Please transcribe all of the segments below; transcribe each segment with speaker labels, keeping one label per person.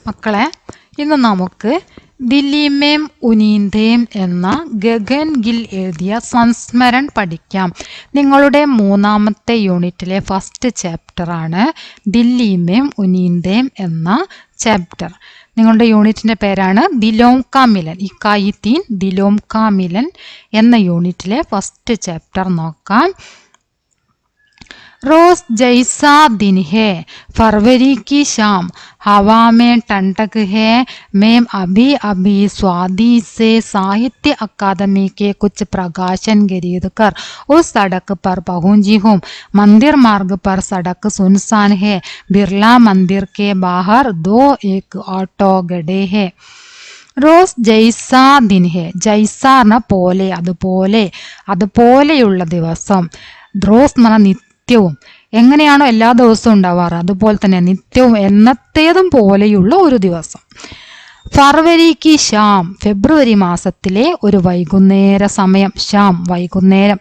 Speaker 1: മക്കളെ, ഇന്ന് നമുക്ക് ദില്ലിമേം ഉനീന്തേം എന്ന ഗഗൻ ഗിൽ എഴുതിയ സംസ്മരൺ പഠിക്കാം. നിങ്ങളുടെ 3ാമത്തെ യൂണിറ്റിലെ ഫസ്റ്റ് ചാപ്റ്ററാണ് ദില്ലിമേം ഉനീന്തേം എന്ന ചാപ്റ്റർ. നിങ്ങളുടെ യൂണിറ്റിൻ്റെ പേരാണ് ദിലോം കാ മിലൻ. ഇക്കായിത്തീൻ ദിലോം കാ മിലൻ എന്ന യൂണിറ്റിലെ ഫസ്റ്റ് ചാപ്റ്റർ നോക്കാം. रोज जैसा दिन है, फरवरी की शाम, हवा में ठंडक है, मैं अभी अभी स्वादी से साहित्य अकादमी के कुछ प्रकाशन खरीद कर उस सड़क पर पहुंची हूँ. मंदिर मार्ग पर सड़क सुनसान है. बिरला मंदिर के बाहर 2 एक ऑटो खड़े हैं. റോസ് ജൈസാ ദിൻ ഹെ. ജൈസ എന്ന പോലെ, അതുപോലെയുള്ള ദിവസം. റോസ് എന്ന് പറഞ്ഞാൽ നിത്യവും. എങ്ങനെയാണോ എല്ലാ ദിവസവും ഉണ്ടാവാറ് അതുപോലെ തന്നെ നിത്യവും എന്നത്തേതും പോലെയുള്ള ഒരു ദിവസം. ഫർവരിക്ക് ഷാം, ഫെബ്രുവരി മാസത്തിലെ ഒരു വൈകുന്നേര സമയം. ഷാം വൈകുന്നേരം.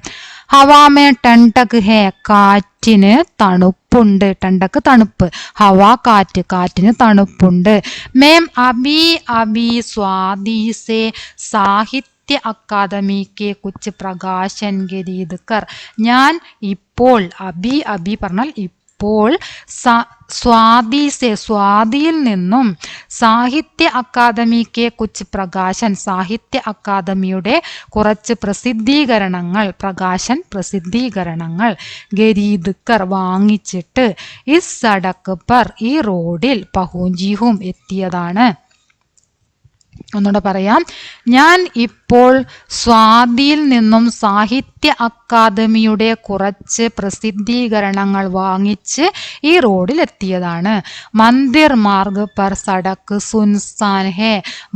Speaker 1: ഹവാമേ ടണ്ടക് ഹേ, കാറ്റിന് തണുപ്പുണ്ട്. ടണ്ടക്ക് തണുപ്പ്, ഹവാ കാറ്റ്, കാറ്റിന് തണുപ്പുണ്ട്. മേം അബി അബി സ്വാദീസേ സാഹിത്യ അക്കാദമിക്ക് കുച്ച് പ്രകാശൻ ഖരീദ് കർ. ഞാൻ ഇപ്പോൾ, അബി അബി പറഞ്ഞാൽ ഇപ്പോൾ, സ്വാദീസെ സ്വാദിയിൽ നിന്നും, സാഹിത്യ അക്കാദമിക്ക് കുച്ച് പ്രകാശൻ സാഹിത്യ അക്കാദമിയുടെ കുറച്ച് പ്രസിദ്ധീകരണങ്ങൾ, പ്രകാശൻ പ്രസിദ്ധീകരണങ്ങൾ, ഖരീദ് കർ വാങ്ങിച്ചിട്ട്, ഇസ് സഡക് പർ ഈ റോഡിൽ, പഹുഞ്ചിഹും എത്തിയതാണ്. ഒന്നുകൂടെ പറയാം. ഞാൻ ഇപ്പോൾ സ്വാദിയിൽ നിന്നും സാഹിത്യ അക്കാദമിയുടെ കുറച്ച് പ്രസിദ്ധീകരണങ്ങൾ വാങ്ങിച്ച് ഈ റോഡിൽ എത്തിയതാണ്. മന്ദിർ മാർഗ് പർ സഡക് സുൻസാൻ ഹേ.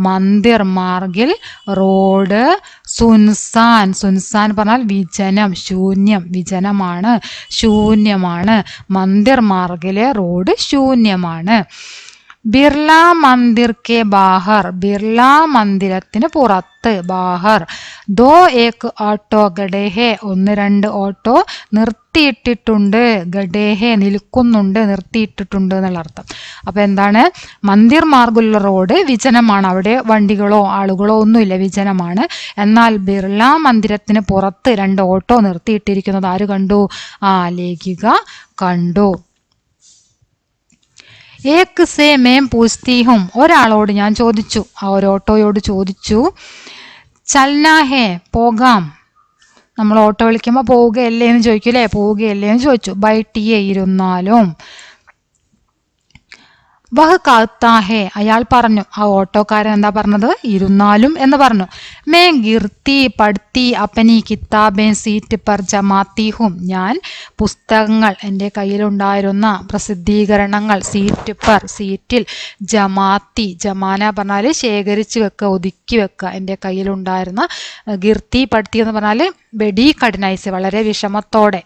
Speaker 1: മന്ദിർ മാർഗിൽ റോഡ്, സുൻസാൻ, സുൻസാൻ പറഞ്ഞാൽ വിജനം, ശൂന്യം, വിജനമാണ്, ശൂന്യമാണ്. മന്ദിർ മാർഗിലെ റോഡ് ശൂന്യമാണ്. ബിർള മന്ദിർ കെ ബാഹർ, ബിർള മന്ദിരത്തിന് പുറത്ത്, ബാഹർ. 2 एक ഓട്ടോ ഗഡേഹെ, 1-2 ഓട്ടോ നിർത്തിയിട്ടിട്ടുണ്ട്. ഗഡേഹെ നിൽക്കുന്നുണ്ട്, നിർത്തിയിട്ടിട്ടുണ്ട് എന്നുള്ള അർത്ഥം. അപ്പൊ എന്താണ്? മന്ദിർ മാർഗുള്ള റോഡ് വിജനമാണ്, അവിടെ വണ്ടികളോ ആളുകളോ ഒന്നുമില്ല, വിജനമാണ്. എന്നാൽ ബിർള മന്ദിരത്തിന് പുറത്ത് 2 ഓട്ടോ നിർത്തിയിട്ടിരിക്കുന്നത് ആര് കണ്ടു? ലേഖിക കണ്ടു. ഏക് സേ മേം പൂസ്തി ഹും, ഒരാളോട് ഞാൻ ചോദിച്ചു, ആ ഒരു ഓട്ടോയോട് ചോദിച്ചു. ചൽനാ ഹേ, പോകാം. നമ്മൾ ഓട്ടോ വിളിക്കുമ്പോൾ പോവുകയല്ലേ എന്ന് ചോദിക്കൂലേ, പോവുകയല്ലേ എന്ന് ചോദിച്ചു. ബൈട്ടിയെ, ഇരുന്നാലും. വഹ് കാത്താ ഹേ, അയാൾ പറഞ്ഞു, ആ ഓട്ടോക്കാരൻ എന്താ പറഞ്ഞത്? ഇരുന്നാലും എന്ന് പറഞ്ഞു. മേ ഗിർത്തി പടുത്തി അപ്പനി കിതാബേ സീറ്റ് പർ ജമാത്തി ഹും, ഞാൻ പുസ്തകങ്ങൾ, എൻ്റെ കയ്യിലുണ്ടായിരുന്ന പ്രസിദ്ധീകരണങ്ങൾ, സീറ്റ് പർ സീറ്റിൽ, ജമാത്തി, ജമാന പറഞ്ഞാൽ ശേഖരിച്ച് വെക്കുക, ഒതുക്കി വെക്കുക. എൻ്റെ കയ്യിലുണ്ടായിരുന്ന, ഗിർത്തി പടുത്തി എന്ന് പറഞ്ഞാൽ ബെഡി കഠിനായിസ്, വളരെ വിഷമത്തോടെ,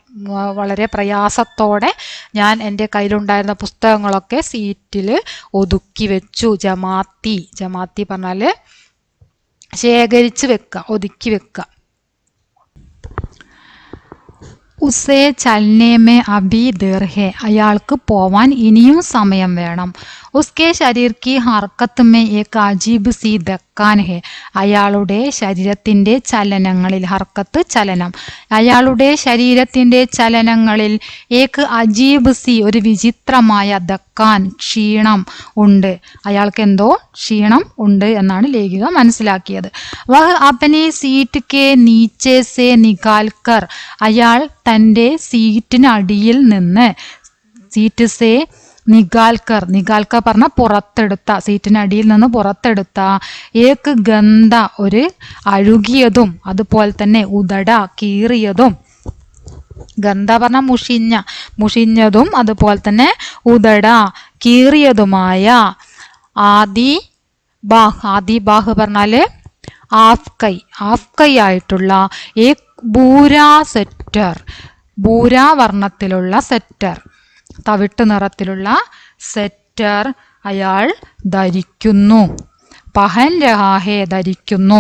Speaker 1: വളരെ പ്രയാസത്തോടെ ഞാൻ എൻ്റെ കയ്യിലുണ്ടായിരുന്ന പുസ്തകങ്ങളൊക്കെ സീറ്റിൽ ഒതുക്കി വെച്ചു. ജമാത്തി, ജമാത്തി പറഞ്ഞാൽ ശേഖരിച്ച് വെക്കുക, ഒതുക്കി വെക്കുക. ഉസേ ചൽനെ മേ അബി ദേർ ഹേ, അയാൾക്ക് പോവാൻ ഇനിയും സമയം വേണം. ഉസ്കെ ശരീർ കി ഹർക്കത്ത് മേ ഏക് അജീബ് സി ദക്കാൻ ഹേ, അയാളുടെ ശരീരത്തിൻ്റെ ചലനങ്ങളിൽ, ഹർക്കത്ത് ചലനം, അയാളുടെ ശരീരത്തിൻ്റെ ചലനങ്ങളിൽ, ഏക് അജീബ് സി ഒരു വിചിത്രമായ, ദക്കാൻ ക്ഷീണം ഉണ്ട്, അയാൾക്ക് എന്തോ ക്ഷീണം ഉണ്ട് എന്നാണ് ലേഖിക മനസ്സിലാക്കിയത്. വഹ് അപ്പനെ സീറ്റ് കെ നീച്ചെ സെ നികാൽ കർ, അയാൾ തൻ്റെ സീറ്റിനടിയിൽ നിന്ന്, സീറ്റ് സേ നികാൽക്കർ, നികാൽക്കർ പറഞ്ഞ പുറത്തെടുത്ത, സീറ്റിനടിയിൽ നിന്ന് പുറത്തെടുത്ത, ഏക്ക് ഗന്ധ ഒരു അഴുകിയതും, അതുപോലെ തന്നെ ഉദട കീറിയതും, ഗന്ധ പറഞ്ഞ മുഷിഞ്ഞ, മുഷിഞ്ഞതും അതുപോലെ തന്നെ ഉദട കീറിയതുമായ, ആദി ബാഹ്, ആദി ബാഹ് പറഞ്ഞാല് ആഫ്കൈ, ആഫ്കൈ ആയിട്ടുള്ള, ഏക് ബൂരാ സെറ്റർ, ബൂരാ വർണ്ണത്തിലുള്ള സെറ്റർ, തവിട്ട് നിറത്തിലുള്ള സെറ്റർ അയാൾ ധരിക്കുന്നു. പഹൻ രഹാഹെ ധരിക്കുന്നു.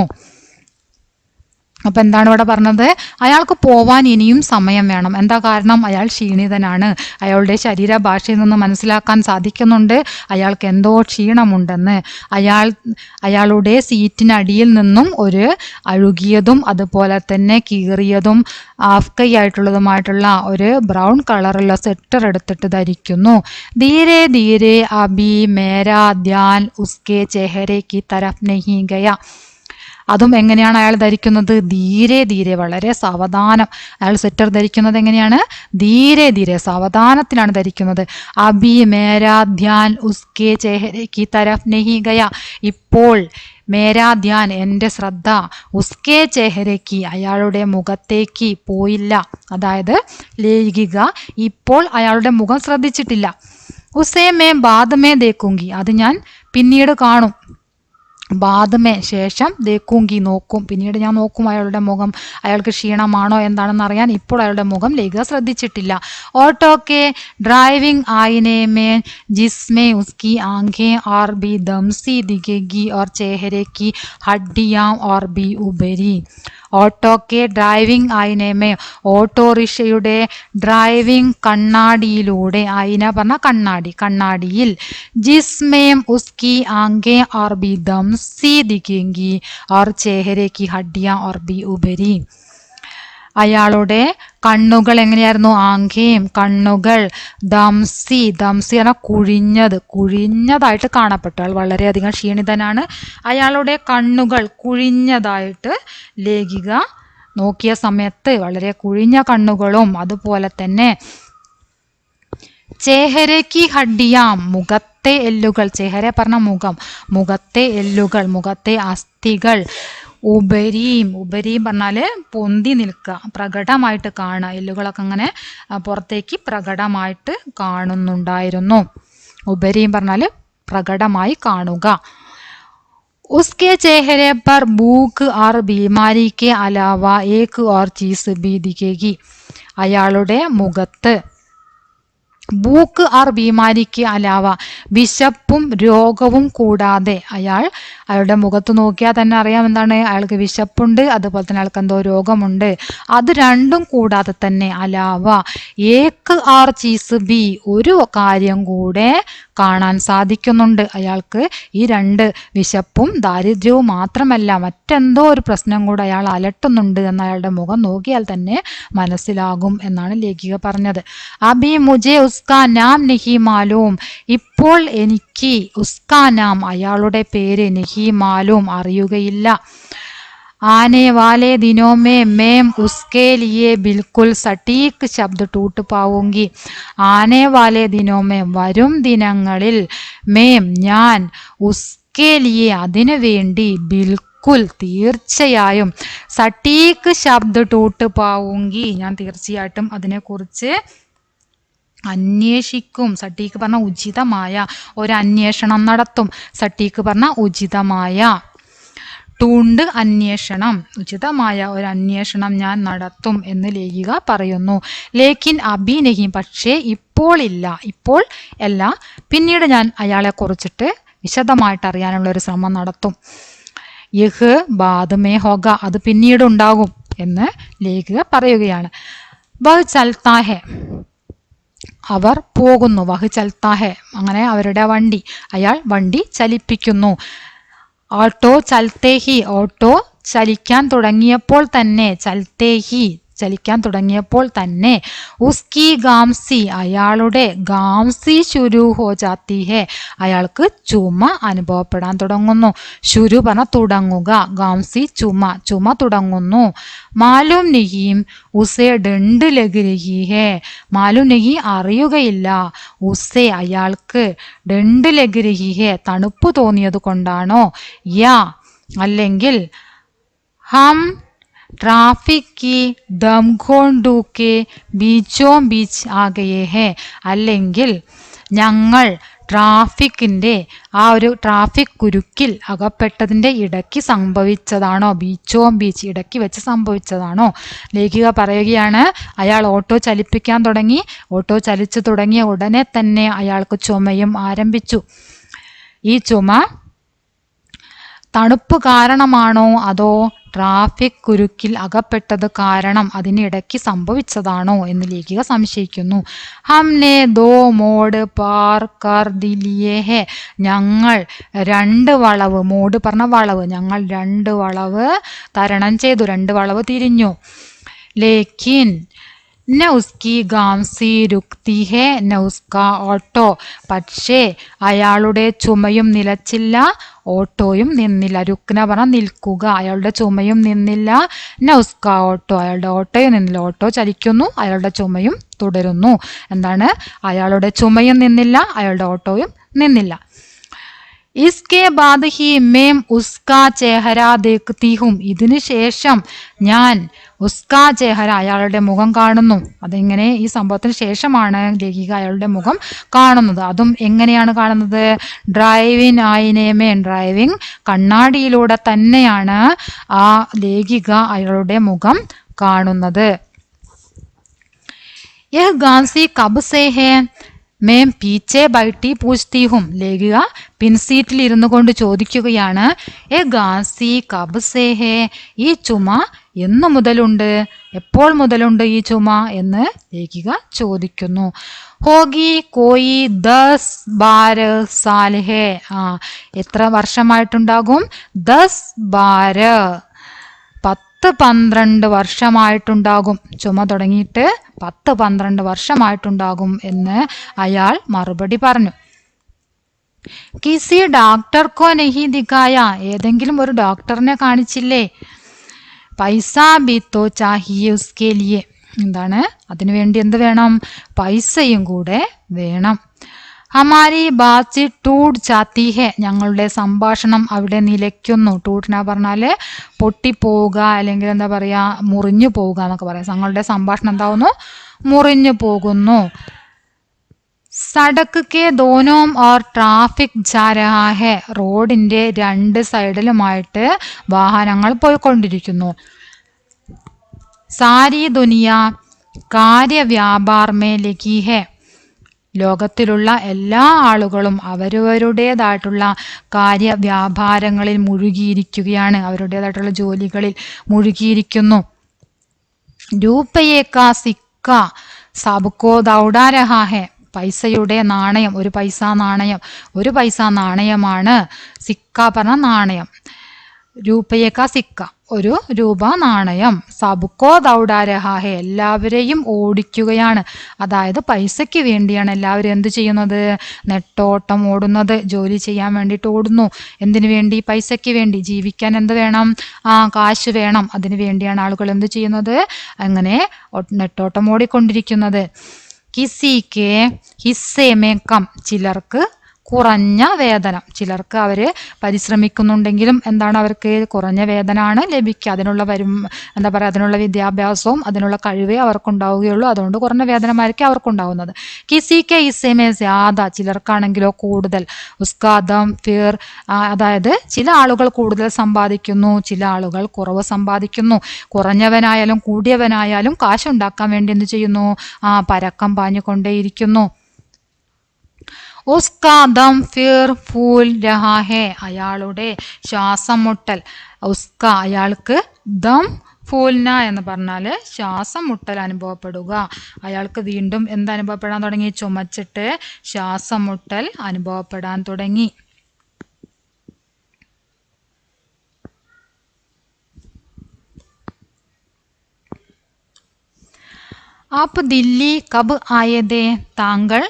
Speaker 1: അപ്പൊ എന്താണ് ഇവിടെ പറഞ്ഞത്? അയാൾക്ക് പോവാൻ ഇനിയും സമയം വേണം. എന്താ കാരണം? അയാൾ ക്ഷീണിതനാണ്. അയാളുടെ ശരീരഭാഷയിൽ നിന്ന് മനസ്സിലാക്കാൻ സാധിക്കുന്നുണ്ട് അയാൾക്ക് എന്തോ ക്ഷീണമുണ്ടെന്ന്. അയാളുടെ സീറ്റിനടിയിൽ നിന്നും ഒരു അഴുകിയതും അതുപോലെ തന്നെ കീറിയതും ആഫ്കൈ ആയിട്ടുള്ളതുമായിട്ടുള്ള ഒരു ബ്രൗൺ കളറുള്ള സ്വെറ്റർ എടുത്തിട്ട് ധരിക്കുന്നു. ധീരെ ധീരെ അബി മേരാ ധ്യാൻ ഉസ്കെ ചെഹരെ കി തരഫ് നഹീ ഗയ. അതും എങ്ങനെയാണ് അയാൾ ധരിക്കുന്നത്? ധീരെ ധീരെ, വളരെ സാവധാനം. അയാൾ സ്വെറ്റർ ധരിക്കുന്നത് എങ്ങനെയാണ്? ധീരെ ധീരെ, സാവധാനത്തിലാണ് ധരിക്കുന്നത്. അബി മേരാ ധ്യാൻ ഉസ്കെ ചെഹരെ കി തരഫ് നഹീ ഗയ. ഇപ്പോൾ മേരാ ധ്യാൻ, എൻ്റെ ശ്രദ്ധ, ഉസ്കെ ചെഹരയ്ക്ക്, അയാളുടെ മുഖത്തേക്ക് പോയില്ല. അതായത് ലേഖിക ഇപ്പോൾ അയാളുടെ മുഖം ശ്രദ്ധിച്ചിട്ടില്ല. ഉസേ മേ ബാദ് മേ ദേഖൂങ്കി, അത് ഞാൻ പിന്നീട് കാണും. ബാദമേ ശേഷം, ദേക്കൂങ്കി നോക്കും, പിന്നീട് ഞാൻ നോക്കും അയാളുടെ മുഖം. അയാൾക്ക് ക്ഷീണമാണോ എന്താണെന്ന് അറിയാൻ ഇപ്പോൾ അയാളുടെ മുഖം ലേഖ ശ്രദ്ധിച്ചിട്ടില്ല. ഓട്ടോ കെ ഡ്രൈവിംഗ് ആയിനെ മേ ജിസ്മേ ഉസ്കി ആംഖേं और भी दम सी दिखेगी और चेहरे की हड्डियां और भी उभरी. ഓട്ടോ കെ ഡ്രൈവിംഗ് ആയിനമേ, ഓട്ടോറിക്ഷയുടെ ഡ്രൈവിംഗ് കണ്ണാടിയിലൂടെ, ആയിന പറഞ്ഞ കണ്ണാടി, കണ്ണാടിയിൽ, ജിസ്മേം ഉസ്കി ആംഖേ और भी दम सी दिखेंगी और चेहरे की हड्डियां और भी उभरी. അയാളുടെ കണ്ണുകൾ എങ്ങനെയായിരുന്നു? ആംഖേം, കണ്ണുകൾ, ദംസി, ദംസി എന്ന കുഴിഞ്ഞതായിട്ട് കാണപ്പെട്ടു. അയാൾ വളരെയധികം ക്ഷീണിതനാണ്. അയാളുടെ കണ്ണുകൾ കുഴിഞ്ഞതായിട്ട് ലേഖിക നോക്കിയ സമയത്ത് വളരെ കുഴിഞ്ഞ കണ്ണുകളും അതുപോലെ തന്നെ ചേഹരയ്ക്ക് ഹഡ്ഡിയാം, മുഖത്തെ എല്ലുകൾ, ചേഹര പറഞ്ഞ മുഖം, മുഖത്തെ എല്ലുകൾ, മുഖത്തെ അസ്ഥികൾ, ഉപരിയും, ഉപരിയും പറഞ്ഞാല് പൊന്തി നിൽക്കുക, പ്രകടമായിട്ട് കാണുക, എല്ലുകളൊക്കെ അങ്ങനെ പുറത്തേക്ക് പ്രകടമായിട്ട് കാണുന്നുണ്ടായിരുന്നു. ഉപരിയും പറഞ്ഞാല് പ്രകടമായി കാണുക. उसके चेहरे पर भूख और बीमारी के अलावा एक और चीज भी दिखेगी. അയാളുടെ മുഖത്ത് ഭൂക്ക് ആർ ബീമാരിക്ക് അലാവ, വിശപ്പും രോഗവും കൂടാതെ, അയാളുടെ മുഖത്ത് നോക്കിയാൽ തന്നെ അറിയാം എന്താണ്, അയാൾക്ക് വിശപ്പുണ്ട്, അതുപോലെ തന്നെ അയാൾക്ക് എന്തോ രോഗമുണ്ട്. അത് രണ്ടും കൂടാതെ തന്നെ അലാവ ഏക്ക് ആർ ചീസ് ബി, ഒരു കാര്യം കൂടെ കാണാൻ സാധിക്കുന്നുണ്ട്. അയാൾക്ക് ഈ രണ്ട്, വിശപ്പും ദാരിദ്ര്യവും മാത്രമല്ല മറ്റെന്തോ ഒരു പ്രശ്നം കൂടെ അയാൾ അലട്ടുന്നുണ്ട് എന്ന് അയാളുടെ മുഖം നോക്കിയാൽ തന്നെ മനസ്സിലാകും എന്നാണ് ലേഖിക പറഞ്ഞത്. അബി മുജെ ഉസ്കാ നാം നഹി മാലൂം, ഇപ്പോൾ എനിക്ക് ഉസ്കാ നാം, അയാളുടെ പേര്, നഹി മാലൂം, അറിയുകയില്ല. ആനെ വാലെ ദിനോ മേ മേം ഉസ്കെ ലിയെ ബിൽക്കുൽ സട്ടീക് ശബ്ദ ടൂട്ട് പാവുങ്കി. ആനെ വാലെ ദിനോ മേ, വരും ദിനങ്ങളിൽ, മേം ഞാൻ, ഉസ്കെ ലിയെ അതിനു വേണ്ടി, ബിൽക്കുൽ തീർച്ചയായും, സട്ടീക് ശബ്ദ ടൂട്ട് പാവുങ്കി ഞാൻ തീർച്ചയായിട്ടും അതിനെക്കുറിച്ച് അന്വേഷിക്കും. സട്ടീക്ക് പറഞ്ഞ ഉചിതമായ ഒരു അന്വേഷണം നടത്തും. സട്ടീക്ക് പറഞ്ഞ ഉചിതമായ, ടൂണ്ട് അന്വേഷണം, ഉചിതമായ ഒരു അന്വേഷണം ഞാൻ നടത്തും എന്ന് ലേഖിക പറയുന്നു. ലേക്കിൻ അബി നഹി, പക്ഷേ ഇപ്പോൾ ഇല്ല, ഇപ്പോൾ അല്ല, പിന്നീട് ഞാൻ അയാളെ കുറിച്ചിട്ട് വിശദമായിട്ട് അറിയാനുള്ള ഒരു ശ്രമം നടത്തും. യഹ് ബാദ് മേ ഹോഗ, അത് പിന്നീട് ഉണ്ടാകും എന്ന് ലേഖിക പറയുകയാണ്. വഹ് ചൽത്താ ഹെ, അവർ പോകുന്നു. വഹ് ചൽത്താ ഹെ, അങ്ങനെ അവരുടെ വണ്ടി, അയാൾ വണ്ടി ചലിപ്പിക്കുന്നു. ഓട്ടോ ചൽത്തേഹി, ഓട്ടോ ചലിക്കാൻ തുടങ്ങിയപ്പോൾ തന്നെ, ചൽത്തേഹി ചലിക്കാൻ തുടങ്ങിയപ്പോൾ തന്നെ, ഉസ്കി ഗാംസി, അയാളുടെ, ഗാംസി ശുരു ഹോ ജാത്തി ഹെ, അയാൾക്ക് ചുമ അനുഭവപ്പെടാൻ തുടങ്ങുന്നു. ശുരു പറഞ്ഞ തുടങ്ങുക, ഗാംസി ചുമ, ചുമ തുടങ്ങുന്നു. മാലൂം നഹീം ഉസേ ഡണ്ട് ലഗ് രഹി ഹെ, മാലൂം നഹി അറിയുകയില്ല, ഉസേ അയാൾക്ക്, ഡണ്ട് ലഗ് രഹി ഹെ തണുപ്പ് തോന്നിയത് കൊണ്ടാണോ, യാ അല്ലെങ്കിൽ, ഹം ട്രാഫിക് की दमघोंडू के बीचों बीच आ गए हैं, അല്ലെങ്കിൽ ഞങ്ങൾ ട്രാഫിക്കിൻ്റെ ആ ഒരു ട്രാഫിക് കുരുക്കിൽ അകപ്പെട്ടതിൻ്റെ ഇടയ്ക്ക് സംഭവിച്ചതാണോ, ബീച്ചോ ബീച്ച് ഇടയ്ക്ക് വെച്ച് സംഭവിച്ചതാണോ. ലേഖിക പറയുകയാണ്, അയാൾ ഓട്ടോ ചലിപ്പിക്കാൻ തുടങ്ങി. ഓട്ടോ ചലിച്ചു തുടങ്ങിയ ഉടനെ തന്നെ അയാൾക്ക് ചുമയും ആരംഭിച്ചു. ഈ ചുമ തണുപ്പ് കാരണമാണോ അതോ ട്രാഫിക് കുരുക്കിൽ അകപ്പെട്ടത് കാരണം അതിനിടയ്ക്ക് സംഭവിച്ചതാണോ എന്ന് ലേഖിക സംശയിക്കുന്നു. ഹംനെ ദോ മോഡ് പാർ കർ ദിലിയേ ഹെ, ഞങ്ങൾ 2 വളവ്, മോഡ് പറഞ്ഞ വളവ്, ഞങ്ങൾ 2 വളവ് തരണം ചെയ്തു, 2 വളവ് തിരിഞ്ഞു. ലേക്കിൻ ന ഉസ്കി ഗാംസി രുക്തി ഹെ ന ഉസ്ക ഓട്ടോ, പക്ഷേ അയാളുടെ ചുമയും നിലച്ചില്ല, ഓട്ടോയും നിന്നില്ല. രുക്ന പറഞ്ഞാൽ നിൽക്കുക, അയാളുടെ ചുമയും നിന്നില്ല. ന ഉസ്ക ഓട്ടോ, അയാളുടെ ഓട്ടോയും നിന്നില്ല. ഓട്ടോ ചലിക്കുന്നു, അയാളുടെ ചുമയും തുടരുന്നു. എന്താണ്? അയാളുടെ ചുമയും നിന്നില്ല, അയാളുടെ ഓട്ടോയും നിന്നില്ല. ഇസ്കെ ബാദ് ഹി മേം ഉസ്കാ ചെഹര ദേഖ്തി ഹും, ഇതിനു ശേഷം ഞാൻ ഉസ്കാ ചെഹര, അയാളുടെ മുഖം കാണുന്നു. അതെങ്ങനെ? ഈ സംഭവത്തിന് ശേഷമാണ് ലേഖിക അയാളുടെ മുഖം കാണുന്നത്. അതും എങ്ങനെയാണ് കാണുന്നത്? ഡ്രൈവിംഗ് ആയിനേമേൻ, ഡ്രൈവിംഗ് കണ്ണാടിയിലൂടെ തന്നെയാണ് ആ ലേഖിക അയാളുടെ മുഖം കാണുന്നത്. യഹ് ഗാൻസി കബ് സേ ഹേ, മേം പീച്ചെ ബൈട്ടി പൂജ്തി ഹും, ലേഖിക പിൻസീറ്റിൽ ഇരുന്നു കൊണ്ട് ചോദിക്കുകയാണ്, എ ഗാൻസി കബ് സേ ഹേ, ഈ ചുമ എന്നു മുതലുണ്ട്, എപ്പോൾ മുതലുണ്ട് ഈ ചുമ എന്ന് ലേഖിക ചോദിക്കുന്നു. ഹോഗി കോയി 10-12 സാൽ ഹേ, എത്ര വർഷമായിട്ടുണ്ടാകും? 10-12, 10-12 വർഷമായിട്ടുണ്ടാകും. ചുമ തുടങ്ങിയിട്ട് 10-12 വർഷമായിട്ടുണ്ടാകും എന്ന് അയാൾ മറുപടി പറഞ്ഞു. കിസി ഡോക്ടർ കോ നഹി ദിഖായ, ഏതെങ്കിലും ഒരു ഡോക്ടറിനെ കാണിച്ചില്ലേ? പൈസ ബി തോ ചാഹിയേ ഉസ്കെ ലിയേ, എന്താണ്? അതിനുവേണ്ടി എന്ത് വേണം? പൈസയും കൂടെ വേണം. ഹമാരി ബാച്ചി ടൂട്ട് ചാത്തി ഹെ, ഞങ്ങളുടെ സംഭാഷണം അവിടെ നിലയ്ക്കുന്നു. ടൂട്ടിനാ പറഞ്ഞാല് പൊട്ടിപ്പോവുക, അല്ലെങ്കിൽ എന്താ പറയാ, മുറിഞ്ഞു പോവുക എന്നൊക്കെ പറയാം. ഞങ്ങളുടെ സംഭാഷണം എന്താവുന്നു? മുറിഞ്ഞു പോകുന്നു. സടക്ക് കെ ദോനോം ഓർ ട്രാഫിക് ജാ രഹാ ഹെ, റോഡിന്റെ 2 സൈഡിലുമായിട്ട് വാഹനങ്ങൾ പോയിക്കൊണ്ടിരിക്കുന്നു. സാരി ദുനിയ കാര്യ വ്യാപാർ മേ ലഗി ഹെ, ലോകത്തിലുള്ള എല്ലാ ആളുകളും അവരവരുടേതായിട്ടുള്ള കാര്യവ്യാപാരങ്ങളിൽ മുഴുകിയിരിക്കുകയാണ്, അവരുടേതായിട്ടുള്ള ജോലികളിൽ മുഴുകിയിരിക്കുന്നു. രൂപയേക്കാ സിക്ക സബ്കോ ദൗഡാ രഹാ ഹെ, പൈസയുടെ നാണയം, 1 പൈസ നാണയം, 1 പൈസ നാണയമാണ്. സിക്ക പറഞ്ഞ നാണയം. രൂപയേക്കാ സിക്ക, 1 രൂപ നാണയം. സബ്കോ ദൗഡാ രഹാ ഹെ, എല്ലാവരെയും ഓടിക്കുകയാണ്. അതായത് പൈസയ്ക്ക് വേണ്ടിയാണ് എല്ലാവരും എന്ത് ചെയ്യുന്നത്? നെട്ടോട്ടം ഓടുന്നത്. ജോലി ചെയ്യാൻ വേണ്ടിയിട്ട് ഓടുന്നു. എന്തിനു വേണ്ടി? പൈസയ്ക്ക് വേണ്ടി. ജീവിക്കാൻ എന്ത് വേണം? കാശ് വേണം. അതിനു വേണ്ടിയാണ് ആളുകൾ എന്ത് ചെയ്യുന്നത്? അങ്ങനെ നെട്ടോട്ടം ഓടിക്കൊണ്ടിരിക്കുന്നത്. കിസിക്ക് ഹിസ്സേ മേ കം, ചിലർക്ക് കുറഞ്ഞ വേതനം. ചിലർക്ക് അവർ പരിശ്രമിക്കുന്നുണ്ടെങ്കിലും എന്താണ്, അവർക്ക് കുറഞ്ഞ വേതനമാണ് ലഭിക്കുക. അതിനുള്ള എന്താ പറയുക, അതിനുള്ള വിദ്യാഭ്യാസവും അതിനുള്ള കഴിവേ അവർക്കുണ്ടാവുകയുള്ളൂ. അതുകൊണ്ട് കുറഞ്ഞ വേതനമായിരിക്കും അവർക്കുണ്ടാവുന്നത്. കിസിക്ക് ഇസേമേ ജ്യാദ, ചിലർക്കാണെങ്കിലോ കൂടുതൽ. ഉസ്കാദം ഫിർ, അതായത് ചില ആളുകൾ കൂടുതൽ സമ്പാദിക്കുന്നു, ചില ആളുകൾ കുറവ് സമ്പാദിക്കുന്നു. കുറഞ്ഞവനായാലും കൂടിയവനായാലും കാശുണ്ടാക്കാൻ വേണ്ടി എന്ത് ചെയ്യുന്നു? പരക്കം പാഞ്ഞുകൊണ്ടേയിരിക്കുന്നു. ഉസ്കാ ദം ഫിർ ഫൂൽ രഹാ ഹെ, അയാളുടെ ശ്വാസം മുട്ടൽ. ഉസ്ക, അയാൾക്ക്, ദം ഫൂൽന എന്ന് പറഞ്ഞാല് ശ്വാസം മുട്ടൽ അനുഭവപ്പെടുക. അയാൾക്ക് വീണ്ടും എന്ത് അനുഭവപ്പെടാൻ തുടങ്ങി? ചുമച്ചിട്ട് ശ്വാസം മുട്ടൽ അനുഭവപ്പെടാൻ തുടങ്ങി. ആപ്പ് ദില്ലി കബ് ആയതേ, താങ്കൾ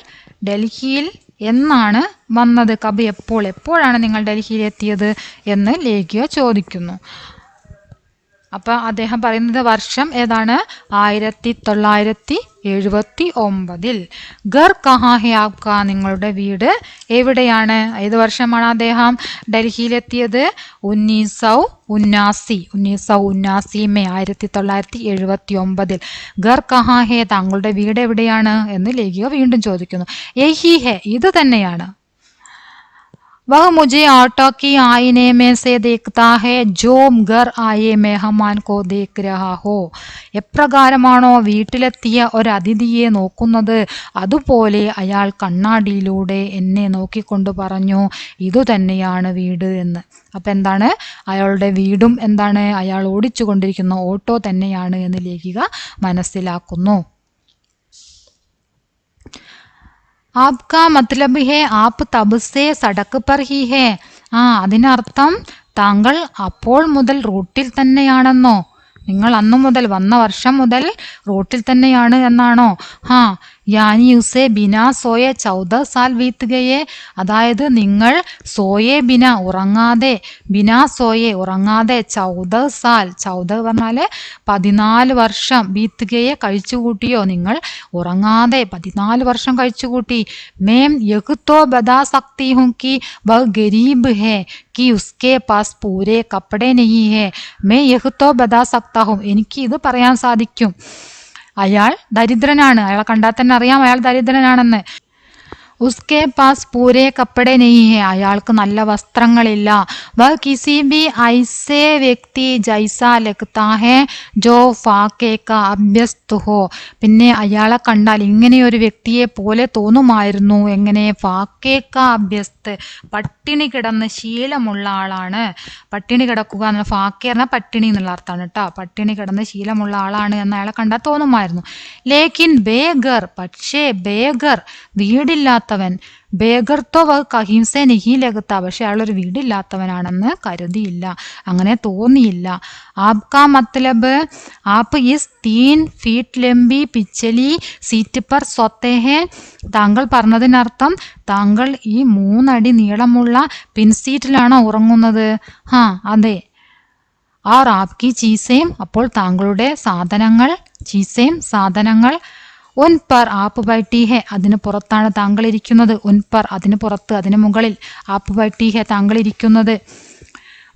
Speaker 1: ഡൽഹിയിൽ എന്നാണ് വന്നത്? കബ് എപ്പോഴാണ് നിങ്ങൾ ഡൽഹിയിൽ എത്തിയത് എന്ന് ലേഖിക ചോദിക്കുന്നു. അപ്പൊ അദ്ദേഹം പറയുന്നത് വർഷം ഏതാണ്? 1979. ഗർ കഹാ ഹെ ആപ്ക, നിങ്ങളുടെ വീട് എവിടെയാണ്? ഏത് വർഷമാണ് അദ്ദേഹം ഡൽഹിയിലെത്തിയത്? 1979 മെയ് 1979. ഗർ കഹാ ഹെ, താങ്കളുടെ വീട് എവിടെയാണ് എന്ന് ലേഖിക വീണ്ടും ചോദിക്കുന്നു. യഹി ഹെ, ഇത് തന്നെയാണ്. वह मुझे ऑटो की आईने में से देखता है जो घर आए मेहमान को देख रहा हो. എപ്രകാരമാണോ വീട്ടിലെത്തിയ ഒരു അതിഥിയെ നോക്കുന്നത് അതുപോലെ അയാൾ കണ്ണാടിയിലൂടെ എന്നെ നോക്കിക്കൊണ്ട് പറഞ്ഞു, ഇതുതന്നെയാണ് വീട് എന്ന്. അപ്പം എന്താണ്, അയാളുടെ വീടും എന്താണ്, അയാൾ ഓടിച്ചു കൊണ്ടിരിക്കുന്ന ഓട്ടോ തന്നെയാണ് എന്ന് ലേഖിക മനസ്സിലാക്കുന്നു. ആപ്കാ മത്ലബ് ഹേ app തബ് say Sadak per he ഹേ. അതിനർത്ഥം താങ്കൾ അപ്പോൾ മുതൽ റൂട്ടിൽ തന്നെയാണെന്നോ, നിങ്ങൾ അന്നു മുതൽ വന്ന വർഷം മുതൽ റൂട്ടിൽ തന്നെയാണ് എന്നാണോ? യാനി ഉസേ ബിനാ സോയെ 14 സാൽ വീത്ത് ഗയേ. അതായത് നിങ്ങൾ സോയെ ബിന ഉറങ്ങാതെ, ബിനാ സോയെ ഉറങ്ങാതെ, 14 സാൽ 14 പറഞ്ഞാൽ 14 വർഷം, വീത്ത് ഗയെ കഴിച്ചുകൂട്ടിയോ, നിങ്ങൾ ഉറങ്ങാതെ 14 വർഷം കഴിച്ചുകൂട്ടി. മേം യഹ് തോ ബതാ സക്തി ഹും കി വഹ് ഗരീബ് ഹേ कि उसके पास पूरे कपड़े नहीं है. मैं यह तो बता सकता हूँ. എനിക്ക് ഇത് പറയാൻ സാധിക്കും, അയാൾ ദരിദ്രനാണ്. അയാളെ കണ്ടാൽ തന്നെ അറിയാം അയാൾ ദരിദ്രനാണെന്ന്. ഉസ്കെ പാസ് പൂരെ കപ്പടെ നെഹി ഹെ. അയാൾക്ക് നല്ല വസ്ത്രങ്ങളില്ല. വ കിസി ബി ഐസേ വ്യക്തി ജൈസാ ലഗ്താ ഹെ ജോ ഫാക്കെ കാ അഭ്യസ്ത് ഹോ. പിന്നെ അയാളെ കണ്ടാൽ ഇങ്ങനെ ഒരു വ്യക്തിയെ പോലെ തോന്നുമായിരുന്നു. എങ്ങനെ? ഫാക്കെ കാ അഭ്യസ്ത്, പട്ടിണി കിടന്ന് ശീലമുള്ള ആളാണ്. പട്ടിണി കിടക്കുക എന്ന ഫാക്കെ പറഞ്ഞാൽ പട്ടിണി എന്നുള്ള അർത്ഥമാണ് കേട്ടോ. പട്ടിണി കിടന്ന് ശീലമുള്ള ആളാണ് എന്ന് അയാളെ കണ്ടാൽ തോന്നുമായിരുന്നു. ലേക്കിൻ ബേഗർ, പക്ഷേ ബേഗർ വീടില്ലാത്തവൻ. ബേഗർ തോ വഹ് കഹീം സേ നഹീ ലഗ്താ. പക്ഷെ അയാളൊരു വീടില്ലാത്തവനാണെന്ന് കരുതിയില്ല, അങ്ങനെ തോന്നിയില്ല. ആപ്കാ മത്ലബ് ആപ്പ് ഇസ് 3 ഫീറ്റ് ലംബി പിച്ചലി സീറ്റ് പർ സോത്തെ ഹേ. താങ്കൾ പറഞ്ഞതിനർത്ഥം താങ്കൾ ഈ 3 അടി നീളമുള്ള പിൻസീറ്റിലാണോ ഉറങ്ങുന്നത്? അതെ. ആർ ആപ്കി ചീസേം, അപ്പോൾ താങ്കളുടെ സാധനങ്ങൾ, ചീസേം സാധനങ്ങൾ, ഉൻ പർ ആപ്പ് ബൈട്ടി ഹെ, അതിന് പുറത്താണ് താങ്കൾ ഇരിക്കുന്നത്. ഉൻ പർ അതിന് പുറത്ത്, അതിന് മുകളിൽ, ആപ്പ് ബൈട്ടി ഹെ താങ്കൾ ഇരിക്കുന്നത്.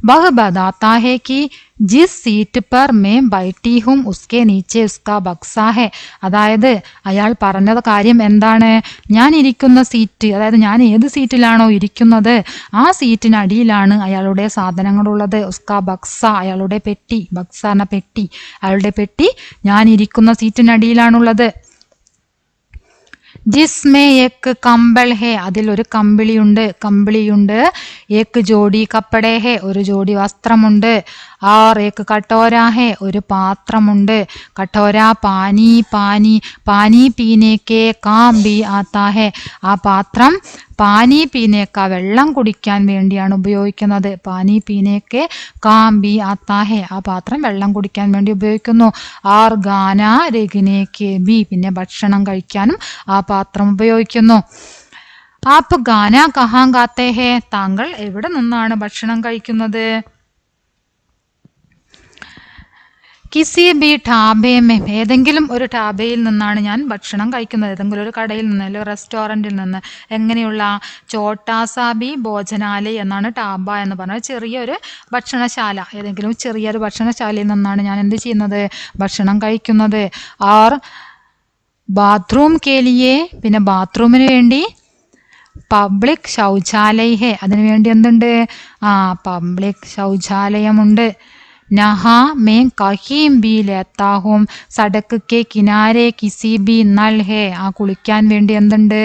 Speaker 1: വഹ് ബതാത്താ ഹെ കി ജിസ് സീറ്റ് പർ മേ ബൈട്ടി ഹും ഉസ്കെ നീച്ചെ ഉസ്കാ ബക്സാ ഹെ. അതായത് അയാൾ പറഞ്ഞ കാര്യം എന്താണ്? ഞാൻ ഇരിക്കുന്ന സീറ്റ്, അതായത് ഞാൻ ഏത് സീറ്റിലാണോ ഇരിക്കുന്നത് ആ സീറ്റിനടിയിലാണ് അയാളുടെ സാധനങ്ങളുള്ളത്. ഉസ്കാ ബക്സ, അയാളുടെ പെട്ടി, ബക്സ എന്ന പെട്ടി, അയാളുടെ പെട്ടി ഞാൻ ഇരിക്കുന്ന സീറ്റിനടിയിലാണുള്ളത്. ജിസ്മേ ഏക് കമ്പൾ ഹേ, അതിൽ ഒരു കമ്പിളിയുണ്ട്. ഏക് ജോഡി കപ്പടേ ഹേ, ഒരു ജോഡി വസ്ത്രമുണ്ട്. ആർ ഏക് കട്ടോര ഹേ, ഒരു പാത്രമുണ്ട്. കട്ടോര പാനി, പാനി പീനേക്കെ കാം ബി ആത്താ ഹേ. ആ പാത്രം പാനി പീനേക്ക, വെള്ളം കുടിക്കാൻ വേണ്ടിയാണ് ഉപയോഗിക്കുന്നത്. പാനി പീനേക്കെ കാം ബി ആത്താ ഹേ, ആ പാത്രം വെള്ളം കുടിക്കാൻ വേണ്ടി ഉപയോഗിക്കുന്നു. ആർ ഗാന രഗിനേക്കെ ബി, പിന്നെ ഭക്ഷണം കഴിക്കാനും ആ പാത്രം ഉപയോഗിക്കുന്നു. ആപ്പ് ഗാന കഹാം ഗാത്തേ ഹേ, താങ്കൾ എവിടെ നിന്നാണ് ഭക്ഷണം കഴിക്കുന്നത്? കിസി ബി ഠാബേ മേ, ഏതെങ്കിലും ഒരു ഠാബയിൽ നിന്നാണ് ഞാൻ ഭക്ഷണം കഴിക്കുന്നത്. ഏതെങ്കിലും ഒരു കടയിൽ നിന്ന്, അല്ലെങ്കിൽ റെസ്റ്റോറൻറ്റിൽ നിന്ന്. എങ്ങനെയുള്ള? ചോട്ടാസാബി ഭോജനാലയ് എന്നാണ് ഠാബ എന്ന് പറഞ്ഞാൽ ചെറിയൊരു ഭക്ഷണശാല. ഏതെങ്കിലും ചെറിയൊരു ഭക്ഷണശാലയിൽ നിന്നാണ് ഞാൻ എന്ത് ചെയ്യുന്നത്? ഭക്ഷണം കഴിക്കുന്നത്. ആർ ബാത്റൂം കേലിയെ, പിന്നെ ബാത്റൂമിന് വേണ്ടി പബ്ലിക് ശൗചാലയ് ഹേ, അതിനു വേണ്ടി എന്തുണ്ട്? പബ്ലിക് ശൗചാലയമുണ്ട്. നഹാ मैं कहीं भी लेता हूँ സടക്ക് കെ കിനാരെ കിസി ബി നൽ ഹേ. കുളിക്കാൻ വേണ്ടി എന്തുണ്ട്?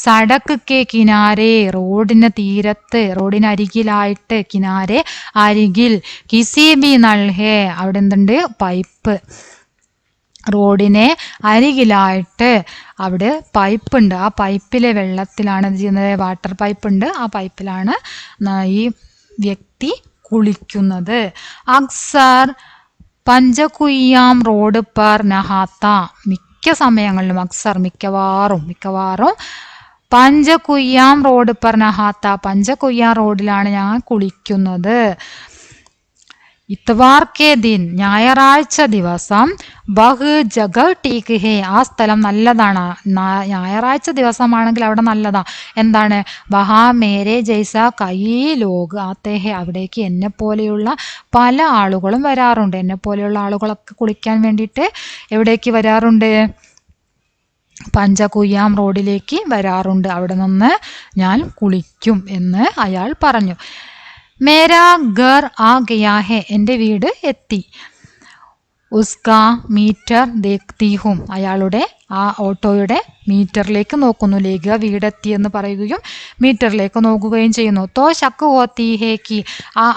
Speaker 1: സടക്ക് കെ കിനാരെ, റോഡിന് തീരത്ത്, റോഡിനരികിലായിട്ട്, കിനാരെ അരികിൽ, കിസി ബി നൽ ഹേ, അവിടെ എന്തുണ്ട്? പൈപ്പ്. റോഡിനെ അരികിലായിട്ട് അവിടെ പൈപ്പുണ്ട്. ആ പൈപ്പിലെ വെള്ളത്തിലാണ് ഇത് ചെയ്യുന്നത്. വാട്ടർ പൈപ്പുണ്ട്, ആ പൈപ്പിലാണ് ഈ വ്യക്തി കുളിക്കുന്നത്. അക്സർ പഞ്ചകുയ്യാം റോഡ് പർ നഹാത്ത, മിക്ക സമയങ്ങളിലും, അക്സർ മിക്കവാറും പഞ്ചകുയ്യാം റോഡ് പർ നഹാത്ത, പഞ്ചകുയ്യാം റോഡിലാണ് ഞാൻ കുളിക്കുന്നത്. ഇത്വാർ കെ ദിൻ, ഞായറാഴ്ച ദിവസം, ബഹ് ജഗഹ് ടീക്ക് ഹേ, ആ സ്ഥലം നല്ലതാണ്. ഞായറാഴ്ച ദിവസമാണെങ്കിൽ അവിടെ നല്ലതാ. എന്താണ്? വഹാ മേരെ ജൈസ കൈ ലോഗ് ആത്തേ ഹേ, അവിടേക്ക് എന്നെ പോലെയുള്ള പല ആളുകളും വരാറുണ്ട്. എന്നെ പോലെയുള്ള ആളുകളൊക്കെ കുളിക്കാൻ വേണ്ടിയിട്ട് എവിടേക്ക് വരാറുണ്ട്? പഞ്ചകുയ്യാം റോഡിലേക്ക് വരാറുണ്ട്, അവിടെ നിന്ന് ഞാൻ കുളിക്കും എന്ന് അയാൾ പറഞ്ഞു. മേരാ ഘർ ആ ഗയാ ഹെ, എൻ്റെ വീട് എത്തി. ഉസ്കാ മീറ്റർ ദേഖ്തി ഹും, അയാളുടെ ആ ഓട്ടോയുടെ മീറ്ററിലേക്ക് നോക്കുന്നു. ലേഖ വീടെത്തി എന്ന് പറയുകയും മീറ്ററിലേക്ക് നോക്കുകയും ചെയ്യുന്നു. തോ ശക്ക് ഹോത്തി ഹേ കി,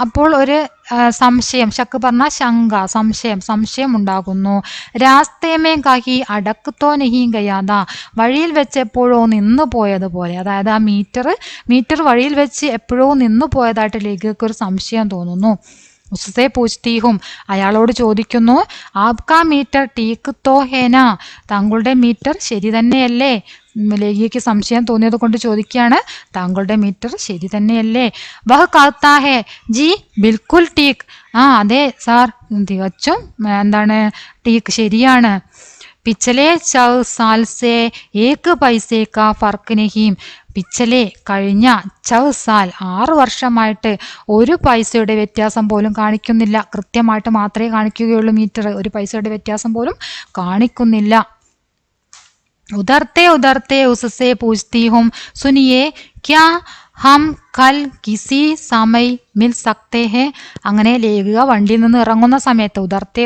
Speaker 1: അപ്പോൾ ഒരു സംശയം, ശക്ക് പറഞ്ഞാൽ ശങ്ക, സംശയം ഉണ്ടാകുന്നു. രാസ്തേമേ കഹി അടക്ക് തോ നഹി ഗയാദ, വഴിയിൽ വെച്ച് എപ്പോഴോ നിന്നു പോയതുപോലെ, അതായത് ആ മീറ്റർ വഴിയിൽ വെച്ച് എപ്പോഴോ നിന്നു പോയതായിട്ട് ലേഖയ്ക്ക് ഒരു സംശയം തോന്നുന്നു. ഉസ്സേ പൂച്ച്തി ഹും, അയാളോട് ചോദിക്കുന്നു. ആപ്കാ മീറ്റർ ടീക്ക് തോ ഹേന, താങ്കളുടെ മീറ്റർ ശരി തന്നെയല്ലേ? ലേഖയ്ക്ക് സംശയം തോന്നിയത് കൊണ്ട് ചോദിക്കുകയാണ്, താങ്കളുടെ മീറ്റർ ശരി തന്നെയല്ലേ? വഹ് കഹ്താ ഹേ ജി ബിൽക്കുൽ ടീക്ക്, അതെ സാർ, തികച്ചും എന്താണ് ടീക്ക്, ശരിയാണ്. പിച്ചലെ 4 സാൽ സേ 1 പൈസേ കാ ഫർക്ക് നഹീം, പിച്ചലെ കഴിഞ്ഞ 4 സാൽ 6 വർഷമായിട്ട് 1 പൈസയുടെ വ്യത്യാസം പോലും കാണിക്കുന്നില്ല. കൃത്യമായിട്ട് മാത്രമേ കാണിക്കുകയുള്ളൂ മീറ്റർ, 1 പൈസയുടെ വ്യത്യാസം പോലും കാണിക്കുന്നില്ല. ഉദർത്തെ ഉദർത്തെ ഉസ്സേ പൂച്ച്തി ഹും സുനിയേ ക്യാ ഹം കൽ കിസി സമയ് മിൽ സക്തേ ഹേ, അങ്ങനെ ലേഖിക വണ്ടിയിൽ നിന്ന് ഇറങ്ങുന്ന സമയത്ത്,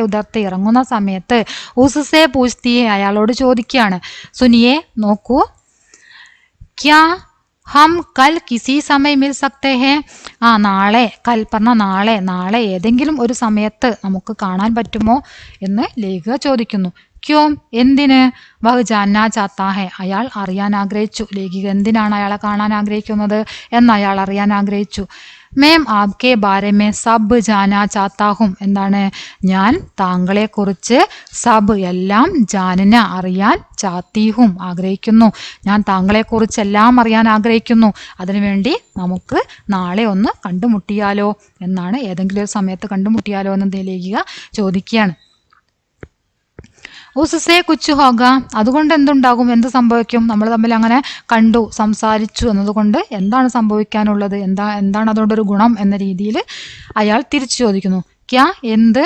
Speaker 1: ഉദർത്തെ ഇറങ്ങുന്ന സമയത്ത് ഉസ്സേ പൂച്ച്തി ഹേ, അയാളോട് ചോദിക്കുകയാണ്. സുനിയെ നോക്കൂ, ക്യാ ഹം കൽ കിസി സമയ് മിൽ സക്തേ ഹേ, നാളെ, കൽ പറഞ്ഞ നാളെ ഏതെങ്കിലും ഒരു സമയത്ത് നമുക്ക് കാണാൻ പറ്റുമോ എന്ന് ലേഖിക ചോദിക്കുന്നു. ക്യോം, എന്തിന്? വഹ് ജാനാ ചാത്താ ഹെ, അയാൾ അറിയാൻ ആഗ്രഹിച്ചു. ലേഖിക എന്തിനാണ് അയാളെ കാണാൻ ആഗ്രഹിക്കുന്നത് എന്ന് അയാൾ അറിയാൻ ആഗ്രഹിച്ചു. മേം ആപ്കെ ബാരെ മേ സബ് ജാനാ ചാത്താ ഹും, എന്താണ്, ഞാൻ താങ്കളെ കുറിച്ച് സബ് എല്ലാം, ജാനന അറിയാൻ, ചാത്തി ഹും ആഗ്രഹിക്കുന്നു, ഞാൻ താങ്കളെ കുറിച്ച് എല്ലാം അറിയാൻ ആഗ്രഹിക്കുന്നു. അതിനുവേണ്ടി നമുക്ക് നാളെ ഒന്ന് കണ്ടുമുട്ടിയാലോ എന്നാണ്, ഏതെങ്കിലും ഒരു സമയത്ത് കണ്ടുമുട്ടിയാലോ എന്ന് ലേഖിക ചോദിക്കുകയാണ്. ഉസ്സേ കുച്ച് ഹോഗ, അതുകൊണ്ട് എന്തുണ്ടാകും, എന്ത് സംഭവിക്കും? നമ്മൾ തമ്മിൽ അങ്ങനെ കണ്ടു, സംസാരിച്ചു എന്നതുകൊണ്ട് എന്താണ് സംഭവിക്കാനുള്ളത്, എന്താണ് അതുകൊണ്ടൊരു ഗുണം എന്ന രീതിയിൽ അയാൾ തിരിച്ചു ചോദിക്കുന്നു. ക്യാ, എന്ത്?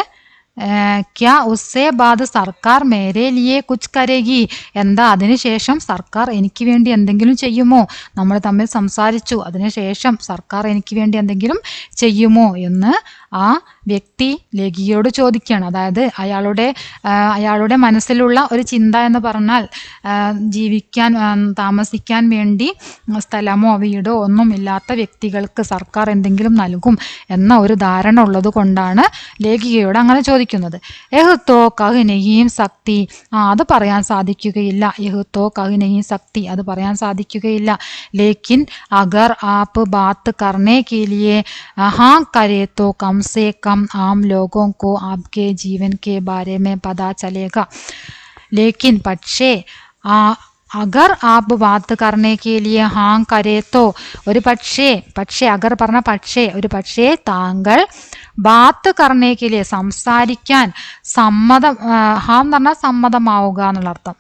Speaker 1: ക്യാ ഉസ്സേ ബാദ് സർക്കാർ മേരെ ലിയേ കുച്ച് കരേഗി, എന്താ അതിനുശേഷം സർക്കാർ എനിക്ക് വേണ്ടി എന്തെങ്കിലും ചെയ്യുമോ? നമ്മൾ തമ്മിൽ സംസാരിച്ചു, അതിനുശേഷം സർക്കാർ എനിക്ക് വേണ്ടി എന്തെങ്കിലും ചെയ്യുമോ എന്ന് ആ വ്യക്തി ലേഖികയോട് ചോദിക്കുകയാണ്. അതായത് അയാളുടെ മനസ്സിലുള്ള ഒരു ചിന്ത എന്ന് പറഞ്ഞാൽ, ജീവിക്കാൻ, താമസിക്കാൻ വേണ്ടി സ്ഥലമോ വീടോ ഒന്നും ഇല്ലാത്ത വ്യക്തികൾക്ക് സർക്കാർ എന്തെങ്കിലും നൽകും എന്ന ഒരു ധാരണ ഉള്ളത് കൊണ്ടാണ് ലേഖികയോട് അങ്ങനെ ചോദിക്കുന്നത്. യഹ് തോ കഹ് നഹീം സക്തി, അത് പറയാൻ സാധിക്കുകയില്ല. യഹ് തോ കഹ് നഹീം സക്തി, അത് പറയാൻ സാധിക്കുകയില്ല. ലേക്കിൻ അഗർ ആപ്പ് ബാത്ത് കർണേ കെ ലിയേ ഹാ കരേ തോ കം से कम आम लोगों को आपके जीवन के बारे में पता चलेगा. लेकिन പക്ഷേ അഗർ ആപ്പ് ബാത്ത് കർണേ കെ ലിയേ ഹാ കരേ തോ, ഒരു പക്ഷേ അഗർ പറഞ്ഞ ഒരു പക്ഷേ താങ്കൾ ബാത്ത് കർണേ കെ ലിയേ സംസാരിക്കാൻ സമ്മതം, ഹാം എന്ന് പറഞ്ഞാൽ സമ്മതമാവുക എന്നുള്ള അർത്ഥം.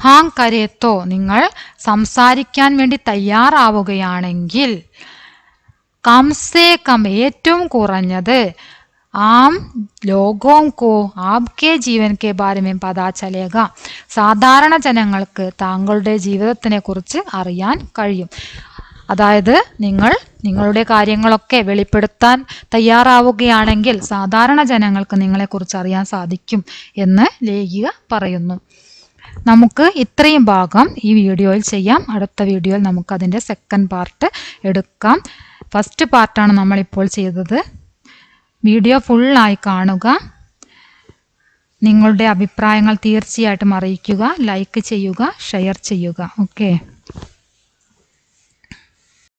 Speaker 1: ഹാം കരേത്തോ, നിങ്ങൾ സംസാരിക്കാൻ വേണ്ടി തയ്യാറാവുകയാണെങ്കിൽ, കംസേ കം ഏറ്റവും കുറഞ്ഞത്, ആം ലോഗോം കോ ആപ്കെ ജീവൻ കെ ബാരെ മേ പതാ ചലേഗ, സാധാരണ ജനങ്ങൾക്ക് താങ്കളുടെ ജീവിതത്തിനെ കുറിച്ച് അറിയാൻ കഴിയും. അതായത് നിങ്ങളുടെ കാര്യങ്ങളൊക്കെ വെളിപ്പെടുത്താൻ തയ്യാറാവുകയാണെങ്കിൽ സാധാരണ ജനങ്ങൾക്ക് നിങ്ങളെക്കുറിച്ച് അറിയാൻ സാധിക്കും എന്ന് ലേഖിക പറയുന്നു. നമുക്ക് ഇത്രയും ഭാഗം ഈ വീഡിയോയിൽ ചെയ്യാം. അടുത്ത വീഡിയോയിൽ നമുക്ക് അതിൻ്റെ സെക്കൻഡ് പാർട്ട് എടുക്കാം. ഫസ്റ്റ് പാർട്ടാണ് നമ്മളിപ്പോൾ ചെയ്തത്. വീഡിയോ ഫുള്ളായി കാണുക. നിങ്ങളുടെ അഭിപ്രായങ്ങൾ തീർച്ചയായിട്ടും അറിയിക്കുക, ലൈക്ക് ചെയ്യുക, ഷെയർ ചെയ്യുക. ഓക്കെ.